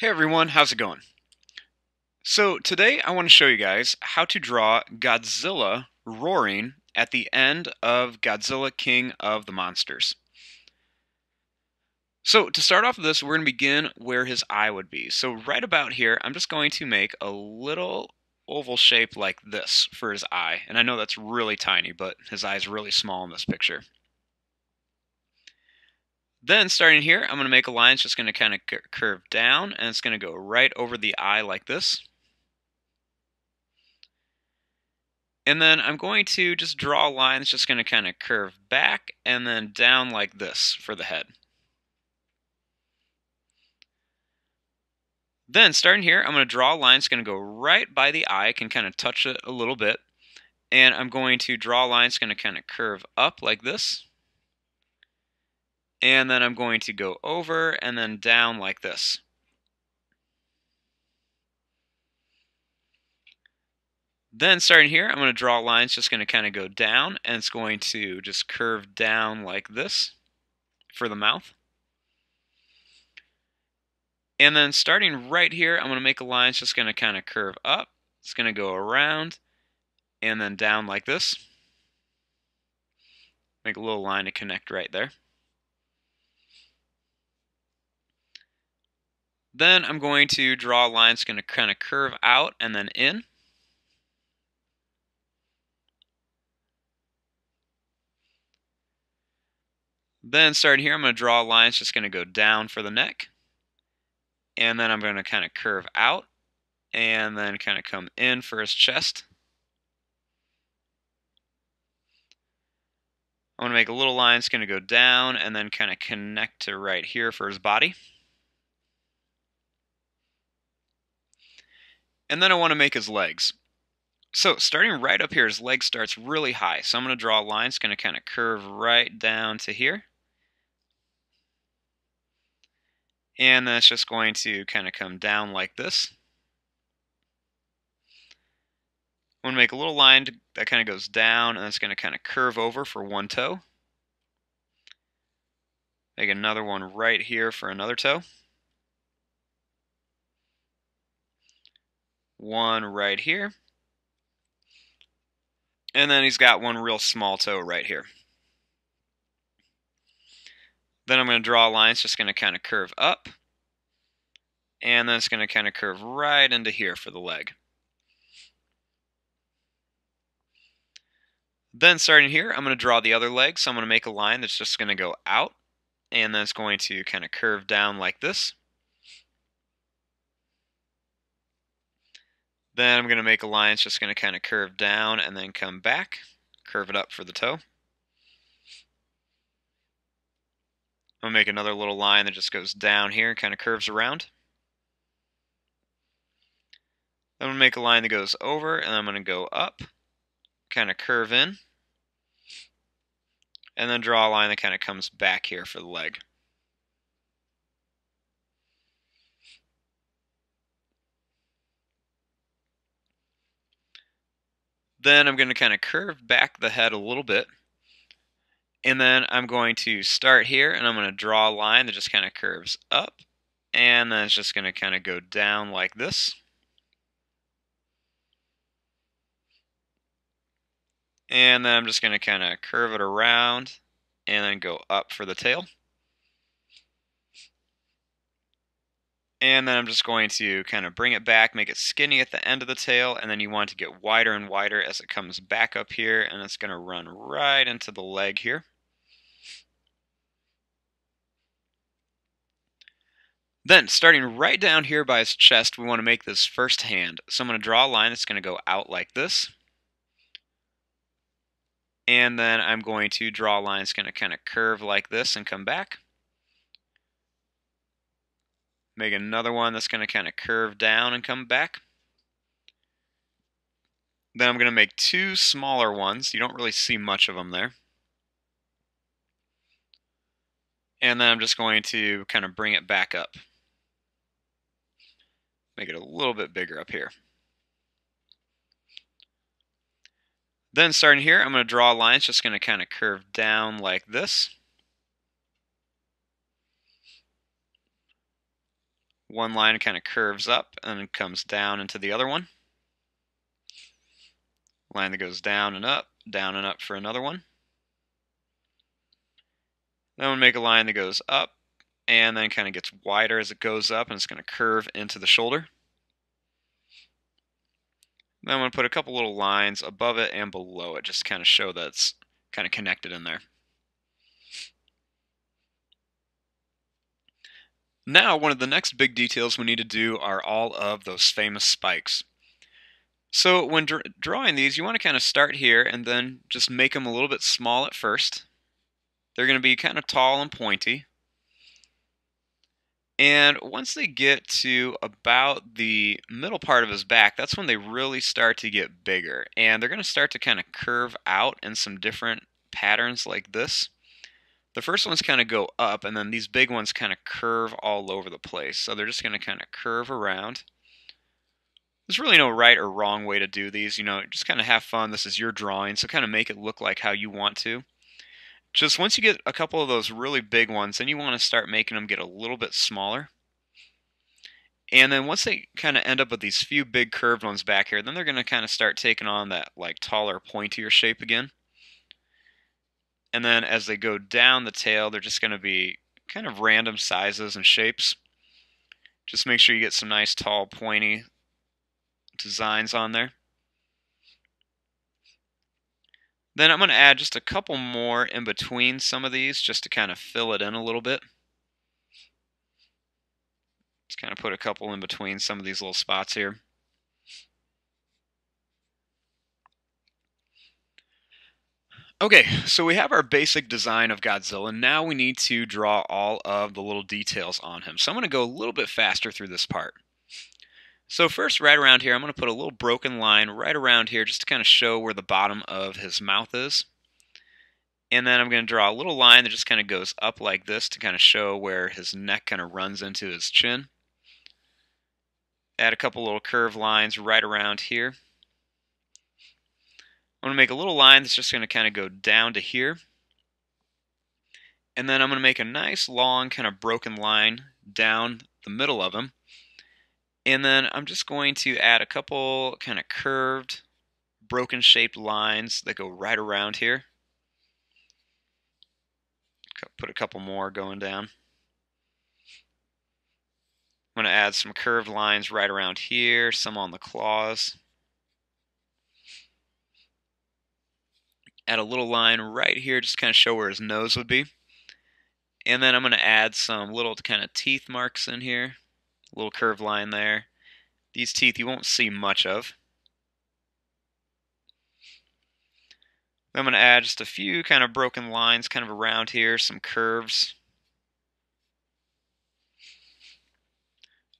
Hey everyone, how's it going? So today I want to show you guys how to draw Godzilla roaring at the end of Godzilla King of the Monsters. So to start off with this, we're going to begin where his eye would be. So right about here, I'm just going to make a little oval shape like this for his eye. And I know that's really tiny, but his eye is really small in this picture. Then starting here, I'm going to make a line that's just going to kind of curve down, and it's going to go right over the eye like this. And then I'm going to just draw a line that's just going to kind of curve back and then down like this for the head. Then starting here, I'm going to draw a line that's going to go right by the eye. I can kind of touch it a little bit. And I'm going to draw a line that's going to kind of curve up like this. And then I'm going to go over and then down like this. Then starting here, I'm going to draw a line that's just going to kind of go down, and it's going to just curve down like this for the mouth. And then starting right here, I'm going to make a line that's just going to kind of curve up. It's going to go around and then down like this. Make a little line to connect right there. Then I'm going to draw a line that's going to kind of curve out and then in. Then starting here, I'm going to draw a line that's just going to go down for the neck. And then I'm going to kind of curve out and then kind of come in for his chest. I'm going to make a little line that's going to go down and then kind of connect to right here for his body. And then I want to make his legs. So starting right up here, his leg starts really high. So I'm going to draw a line that's going to kind of curve right down to here. And then it's just going to kind of come down like this. I'm going to make a little line that kind of goes down, and it's going to kind of curve over for one toe. Make another one right here for another toe. One right here. And then he's got one real small toe right here. Then I'm going to draw a line that's just going to kind of curve up. And then it's going to kind of curve right into here for the leg. Then starting here, I'm going to draw the other leg. So I'm going to make a line that's just going to go out. And then it's going to kind of curve down like this. Then I'm going to make a line that's just going to kind of curve down and then come back. Curve it up for the toe. I'm going to make another little line that just goes down here and kind of curves around. I'm going to make a line that goes over, and I'm going to go up, kind of curve in, and then draw a line that kind of comes back here for the leg. Then I'm going to kind of curve back the head a little bit. And then I'm going to start here, and I'm going to draw a line that just kind of curves up. And then it's just going to kind of go down like this. And then I'm just going to kind of curve it around and then go up for the tail. And then I'm just going to kind of bring it back, make it skinny at the end of the tail, and then you want to get wider and wider as it comes back up here, and it's going to run right into the leg here. Then, starting right down here by his chest, we want to make this first hand. So I'm going to draw a line that's going to go out like this. And then I'm going to draw a line that's going to kind of curve like this and come back. Make another one that's going to kind of curve down and come back. Then I'm going to make two smaller ones. You don't really see much of them there. And then I'm just going to kind of bring it back up. Make it a little bit bigger up here. Then starting here, I'm going to draw a line that's just going to kind of curve down like this. One line kind of curves up and comes down into the other one. Line that goes down and up for another one. Then we'll make a line that goes up and then kind of gets wider as it goes up, and it's going to curve into the shoulder. Then I'm going to put a couple little lines above it and below it just to kind of show that it's kind of connected in there. Now, one of the next big details we need to do are all of those famous spikes. So when drawing these, you want to kind of start here and then just make them a little bit small at first. They're going to be kind of tall and pointy. And once they get to about the middle part of his back, that's when they really start to get bigger. And they're going to start to kind of curve out in some different patterns like this. The first ones kind of go up, and then these big ones kind of curve all over the place. So they're just going to kind of curve around. There's really no right or wrong way to do these. You know, just kind of have fun. This is your drawing, so kind of make it look like how you want to. Just once you get a couple of those really big ones, then you want to start making them get a little bit smaller. And then once they kind of end up with these few big curved ones back here, then they're going to kind of start taking on that like taller, pointier shape again. And then as they go down the tail, they're just going to be kind of random sizes and shapes. Just make sure you get some nice, tall, pointy designs on there. Then I'm going to add just a couple more in between some of these just to kind of fill it in a little bit. Just kind of put a couple in between some of these little spots here. Okay, so we have our basic design of Godzilla. Now we need to draw all of the little details on him. So I'm going to go a little bit faster through this part. So first, right around here, I'm going to put a little broken line right around here just to kind of show where the bottom of his mouth is. And then I'm going to draw a little line that just kind of goes up like this to kind of show where his neck kind of runs into his chin. Add a couple little curved lines right around here. I'm going to make a little line that's just going to kind of go down to here. And then I'm going to make a nice long kind of broken line down the middle of him. And then I'm just going to add a couple kind of curved, broken shaped lines that go right around here. Put a couple more going down. I'm going to add some curved lines right around here, some on the claws. Add a little line right here just to kind of show where his nose would be. And then I'm going to add some little kind of teeth marks in here. A little curved line there. These teeth you won't see much of. I'm going to add just a few kind of broken lines kind of around here, some curves.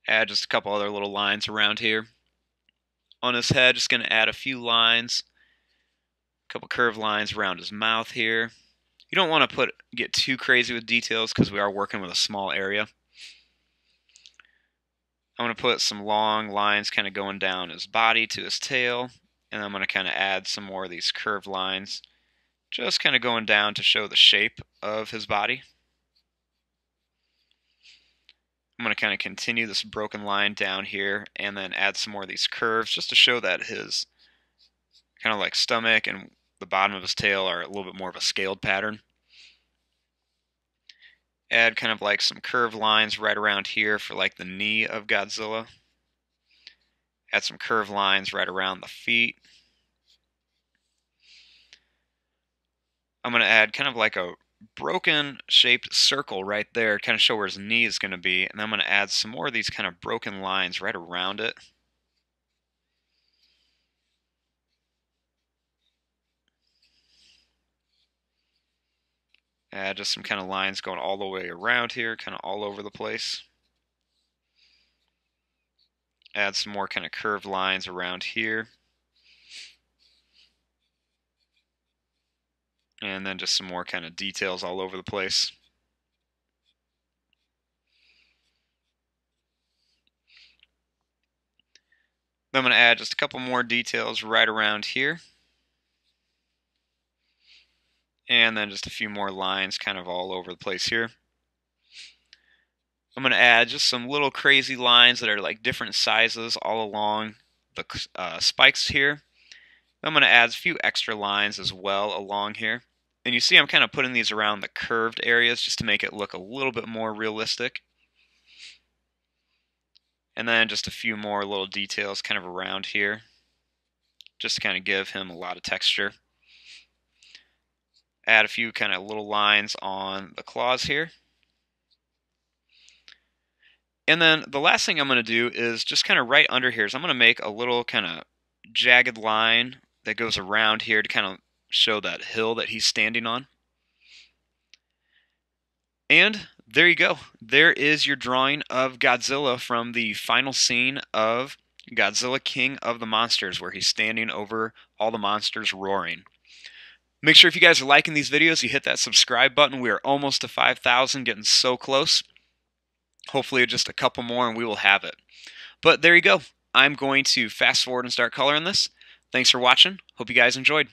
Add just a couple other little lines around here. On his head, just going to add a few lines. A couple curved lines around his mouth here. You don't want to get too crazy with details because we are working with a small area. I'm going to put some long lines kind of going down his body to his tail, and I'm going to kind of add some more of these curved lines, just kind of going down to show the shape of his body. I'm going to kind of continue this broken line down here and then add some more of these curves just to show that his kind of like stomach and the bottom of his tail are a little bit more of a scaled pattern. Add kind of like some curved lines right around here for like the knee of Godzilla. Add some curved lines right around the feet. I'm going to add kind of like a broken shaped circle right there, kind of show where his knee is going to be, and I'm going to add some more of these kind of broken lines right around it. Add just some kind of lines going all the way around here, kind of all over the place. Add some more kind of curved lines around here. And then just some more kind of details all over the place. Then I'm going to add just a couple more details right around here. And then just a few more lines kind of all over the place here. I'm going to add just some little crazy lines that are like different sizes all along the spikes here. I'm going to add a few extra lines as well along here. And you see I'm kind of putting these around the curved areas just to make it look a little bit more realistic. And then just a few more little details kind of around here, just to kind of give him a lot of texture. Add a few kind of little lines on the claws here. And then the last thing I'm going to do is just kind of right under here is I'm going to make a little kind of jagged line that goes around here to kind of show that hill that he's standing on. And there you go. There is your drawing of Godzilla from the final scene of Godzilla King of the Monsters, where he's standing over all the monsters roaring. Make sure if you guys are liking these videos, you hit that subscribe button. We are almost to 5,000, getting so close. Hopefully just a couple more and we will have it. But there you go. I'm going to fast forward and start coloring this. Thanks for watching. Hope you guys enjoyed.